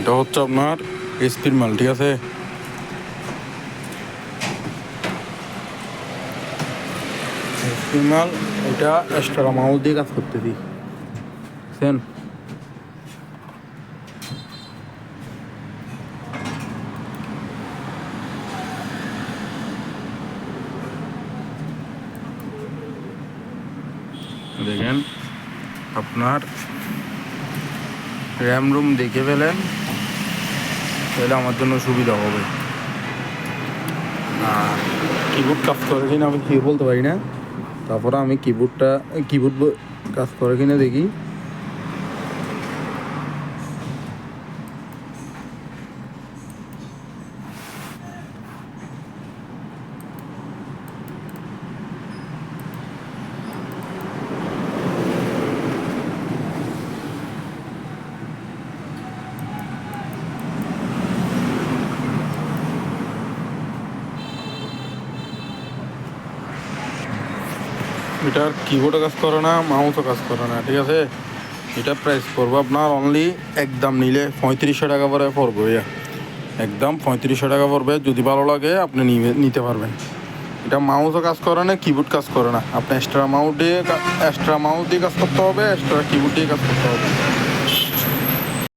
এটা হচ্ছে আপনার এসপির মাল, ঠিক আছে। এসপির মাল, এটা এক্সট্রা মাউস দিয়ে কাজ করতেছি, বুঝছেন। দেখেন আপনার র্যাম রুম দেখে ফেলেন, তাহলে আমার জন্য সুবিধা হবে। আর কিবোর্ড কাজ করে কিনা আমি কি বলতে পারি না, তারপরে আমি কিবোর্ড কাজ করে কিনা দেখি। এটার কিবোর্ডও কাজ করে না, মাউসও কাজ করে না, ঠিক আছে। এটা প্রাইস পড়বো আপনার অনলি, একদম নিলে 3500 টাকা পরে পড়বো। একদম 3500 টাকা পড়বে। যদি ভালো লাগে আপনি নিতে পারবেন। এটা মাউসও কাজ করে না, কিবোর্ড কাজ করে না। আপনি এক্সট্রা মাউস দিয়ে কাজ করতে হবে, এক্সট্রা কিবোর্ড দিয়ে কাজ করতে হবে।